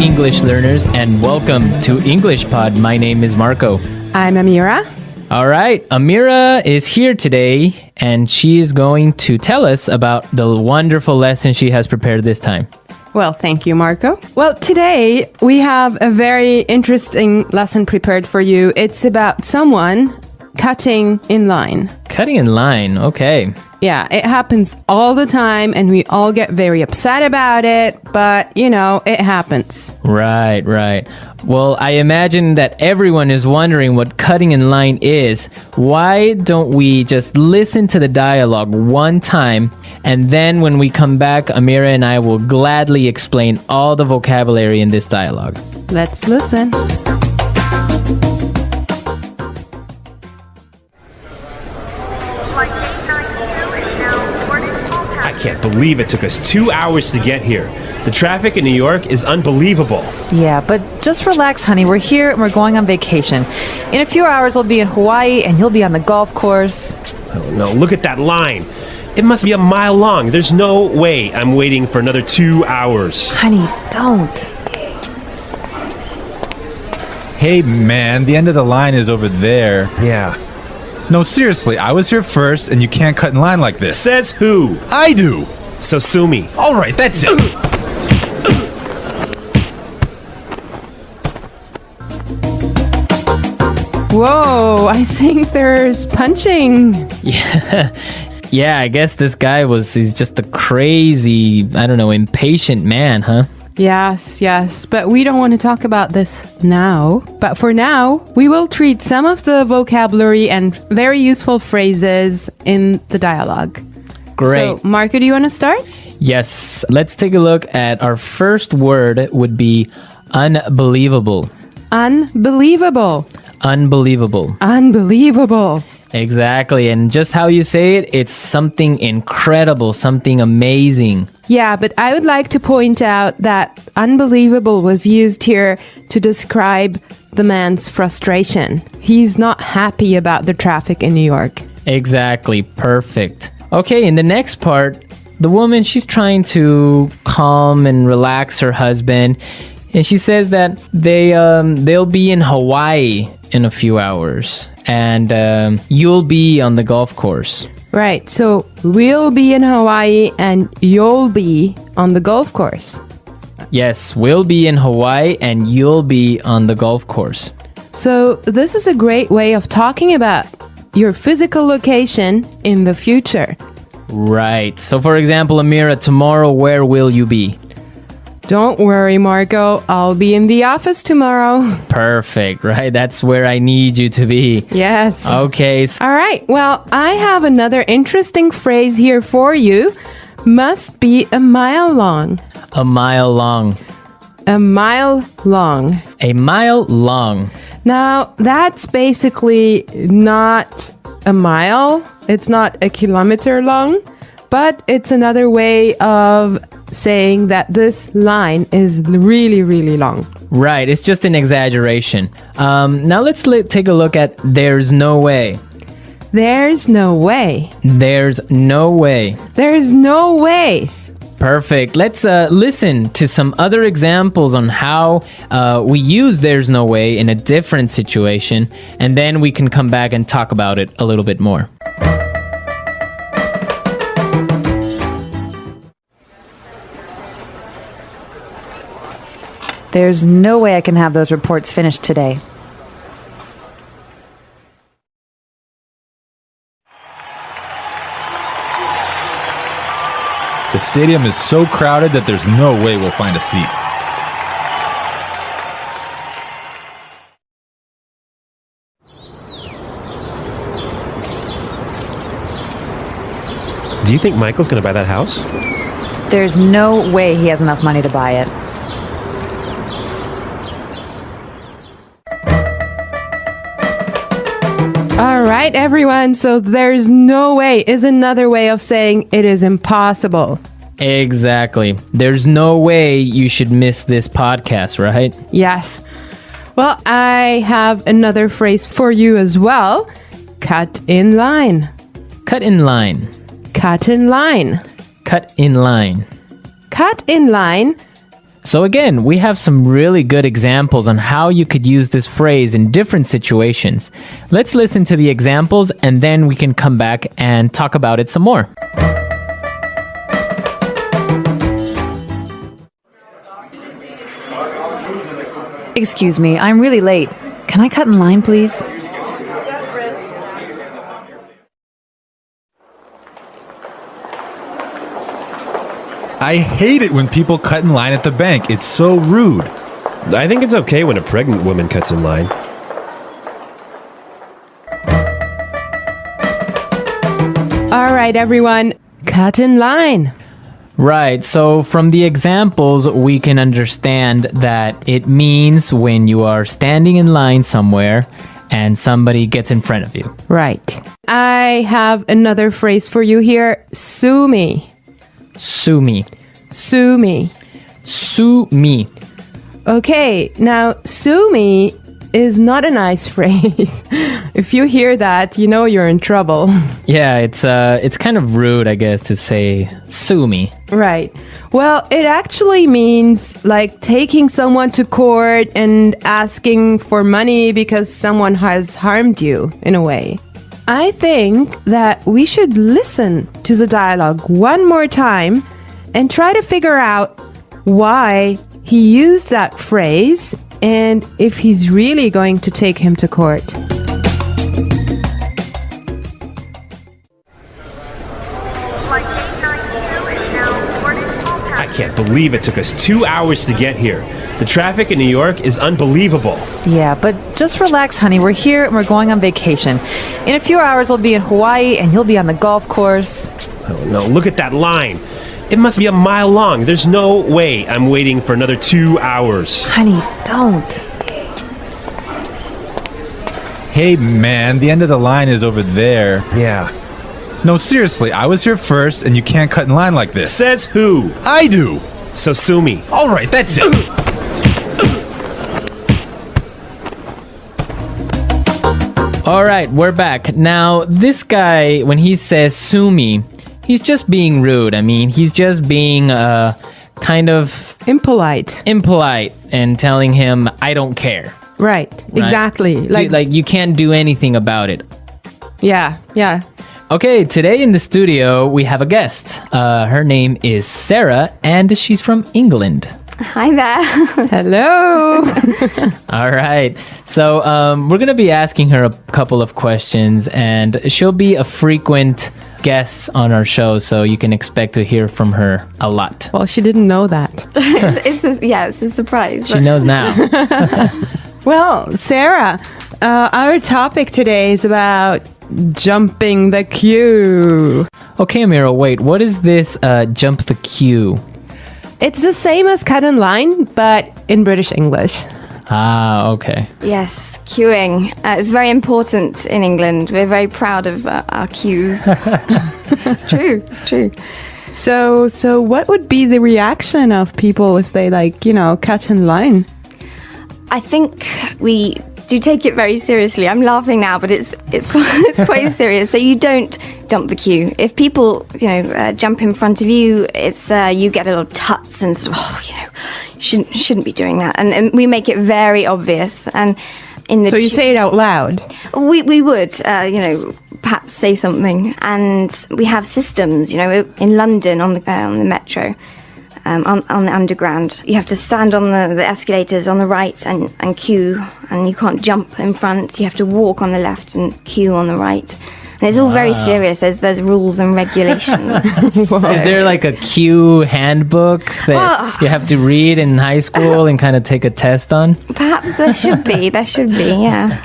English learners, and welcome to English Pod. My name is Marco. I'm Amira. All right, Amira is here today, and she is going to tell us about the wonderful lesson she has prepared this time. Well, thank you, Marco. Well, today we have a very interesting lesson prepared for you. It's about someone cutting in line. Cutting in line, okay. Yeah, it happens all the time and we all get very upset about it, but it happens. Right. Well, I imagine that everyone is wondering what cutting in line is. Why don't we just listen to the dialogue one time, and then when we come back, Amira and I will gladly explain all the vocabulary in this dialogue. Let's listen. I can't believe it took us 2 hours to get here. The traffic in New York is unbelievable. Yeah, but just relax, honey. We're here and we're going on vacation. In a few hours, we'll be in Hawaii and you'll be on the golf course. Oh no, look at that line. It must be a mile long. There's no way I'm waiting for another 2 hours. Honey, don't. Hey man, the end of the line is over there. Yeah. No, seriously, I was here first and you can't cut in line like this. Says who? I do. So sue me. All right, that's it. Whoa, I think there's punching. Yeah, I guess this guy he's just a crazy, impatient man, huh? Yes, but we don't want to talk about this now. But for now, we will treat some of the vocabulary and very useful phrases in the dialogue. Great. So, Marco, do you want to start? Yes, let's take a look at our first word would be unbelievable. Unbelievable. Unbelievable. Unbelievable. Exactly, and just how you say it, it's something incredible, something amazing. Yeah, but I would like to point out that unbelievable was used here to describe the man's frustration. He's not happy about the traffic in New York. Exactly, perfect. Okay, in the next part, the woman, she's trying to calm and relax her husband, and she says that they'll be in Hawaii in a few hours, and you'll be on the golf course. Right, so we'll be in Hawaii and you'll be on the golf course. Yes, we'll be in Hawaii and you'll be on the golf course. So this is a great way of talking about your physical location in the future. Right. So for example, Amira, tomorrow, where will you be? Don't worry, Marco. I'll be in the office tomorrow. Perfect, right? That's where I need you to be. Yes. Okay. All right. Well, I have another interesting phrase here for you. Must be a mile long. A mile long. A mile long. A mile long. Now, that's basically not a mile. It's not a kilometer long, but it's another way of saying that this line is really, really long. Right, it's just an exaggeration. Now let's take a look at there's no way. There's no way. There's no way. There's no way. Perfect. Let's listen to some other examples on how we use there's no way in a different situation, and then we can come back and talk about it a little bit more. There's no way I can have those reports finished today. The stadium is so crowded that there's no way we'll find a seat. Do you think Michael's gonna buy that house? There's no way he has enough money to buy it. All right, everyone. So there's no way is another way of saying it is impossible. Exactly. There's no way you should miss this podcast, right? Yes. Well, I have another phrase for you as well. Cut in line. Cut in line. Cut in line. Cut in line. Cut in line. So again, we have some really good examples on how you could use this phrase in different situations. Let's listen to the examples and then we can come back and talk about it some more. Excuse me, I'm really late. Can I cut in line, please? I hate it when people cut in line at the bank. It's so rude. I think it's okay when a pregnant woman cuts in line. All right, everyone, cut in line. Right, so from the examples, we can understand that it means when you are standing in line somewhere and somebody gets in front of you. Right. I have another phrase for you here. Sue me. Sue me. Sue me. Sue me. Okay, now sue me is not a nice phrase. If you hear that, you know you're in trouble. Yeah, it's kind of rude, I guess, to say sue me. Right. Well, it actually means like taking someone to court and asking for money because someone has harmed you in a way. I think that we should listen to the dialogue one more time and try to figure out why he used that phrase and if he's really going to take him to court. I can't believe it took us 2 hours to get here. The traffic in New York is unbelievable. Yeah, but just relax, honey. We're here and we're going on vacation. In a few hours, we'll be in Hawaii and you'll be on the golf course. Oh no, look at that line. It must be a mile long. There's no way I'm waiting for another 2 hours. Honey, don't. Hey, man, the end of the line is over there. Yeah. No, seriously, I was here first and you can't cut in line like this. Says who? I do. So sue me. All right, that's it. All right, we're back. Now, this guy, when he says sue me, he's just being rude. I mean, he's just being kind of Impolite. impolite and telling him, I don't care. Right. Exactly. Like you can't do anything about it. Yeah. Okay, today in the studio, we have a guest. Her name is Sarah, and she's from England. Hi there. Hello. All right. So we're going to be asking her a couple of questions, and she'll be a frequent guest on our show, so you can expect to hear from her a lot. Well, she didn't know that. It's a surprise. She knows now. Well, Sarah, our topic today is about jumping the queue. Okay, Amira, wait. What is this jump the queue? It's the same as cut in line, but in British English. Ah, okay. Yes, queuing. It's very important in England. We're very proud of our queues. It's true. So what would be the reaction of people if they cut in line? I think we do take it very seriously. I'm laughing now, but it's quite serious. So you don't jump the queue. If people jump in front of you, it's you get a little tuts and sort of shouldn't be doing that. And we make it very obvious. And in the so you say it out loud. We would perhaps say something. And we have systems. In London on the metro. On the underground, you have to stand on the escalators on the right and queue, and you can't jump in front. You have to walk on the left and queue on the right. And it's all very serious. There's rules and regulations. Is there like a queue handbook that you have to read in high school and kind of take a test on? Perhaps there should be, yeah.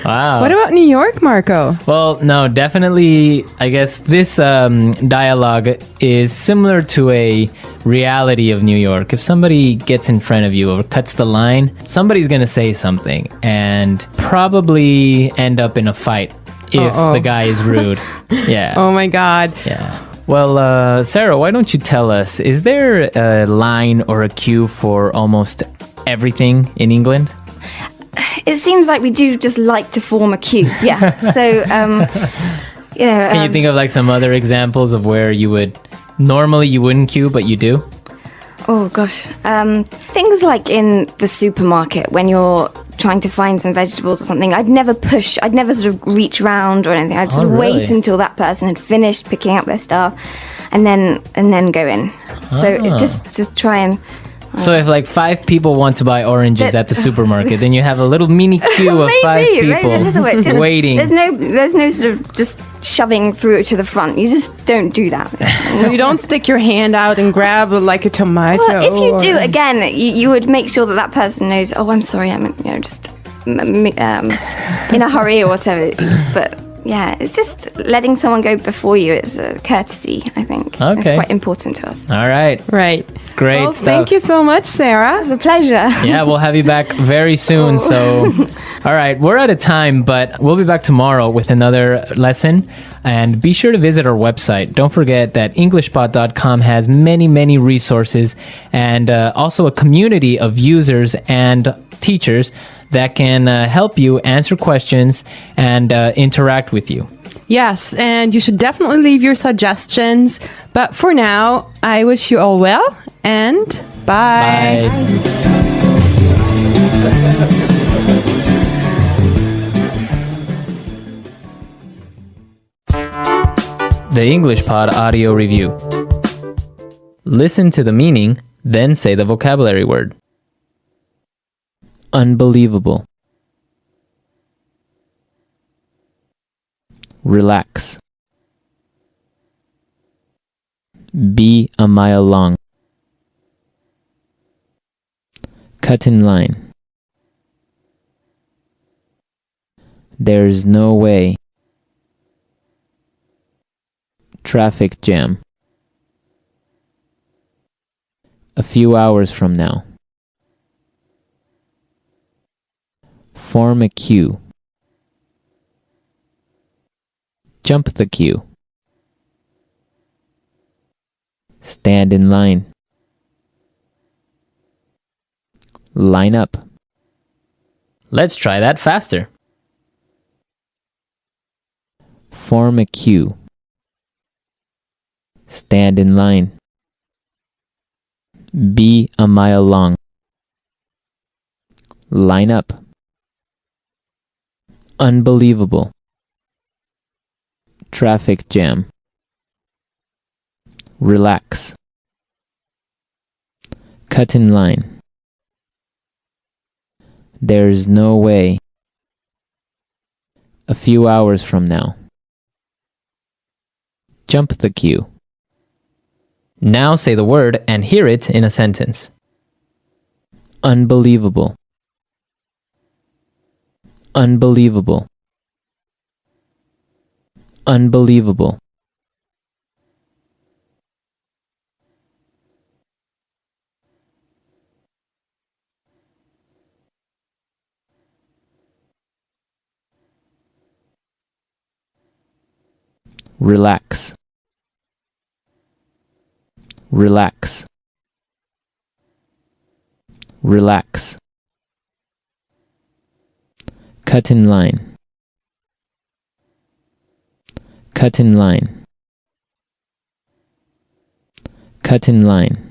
Wow. What about New York, Marco? Well, no, definitely, I guess this dialogue is similar to a reality of New York. If somebody gets in front of you or cuts the line, somebody's going to say something and probably end up in a fight if the guy is rude. Yeah. Oh my God. Yeah. Well, Sarah, why don't you tell us, is there a line or a queue for almost everything in England? It seems like we do just like to form a queue. Yeah. So, Can you think of like some other examples of where you would normally you wouldn't queue, but you do? Oh gosh. Things like in the supermarket when you're trying to find some vegetables or something, I'd never sort of reach round or anything. I'd sort of really? wait until that person had finished picking up their stuff and then go in. So just try and So if like 5 people want to buy oranges at the supermarket, then you have a little mini queue of 5 maybe people a little bit. Just, waiting. There's no sort of just shoving through it to the front. You just don't do that. So you don't stick your hand out and grab like a tomato. Well, if you do, again, you would make sure that person knows. Oh, I'm sorry, I'm just in a hurry or whatever. But yeah, it's just letting someone go before you is a courtesy. I think Okay. it's quite important to us. All right. Right. Great Well, stuff. thank you so much, Sarah. It's a pleasure. Yeah, we'll have you back very soon. So, all right, we're out of time, but we'll be back tomorrow with another lesson. And be sure to visit our website. Don't forget that EnglishPod.com has many, many resources and also a community of users and teachers that can help you answer questions and interact with you. Yes, and you should definitely leave your suggestions. But for now, I wish you all well and bye. Bye. The English Pod Audio Review. Listen to the meaning, then say the vocabulary word. Unbelievable. Relax. Be a mile long. Cut in line. There's no way. Traffic jam. A few hours from now. Form a queue. Jump the queue. Stand in line. Line up. Let's try that faster. Form a queue. Stand in line. Be a mile long. Line up. Unbelievable. Traffic jam. Relax. Cut in line. There's no way. A few hours from now. Jump the queue. Now say the word and hear it in a sentence. Unbelievable. Unbelievable. Unbelievable. Relax. Relax. Relax. Cut in line. Cut in line. Cut in line.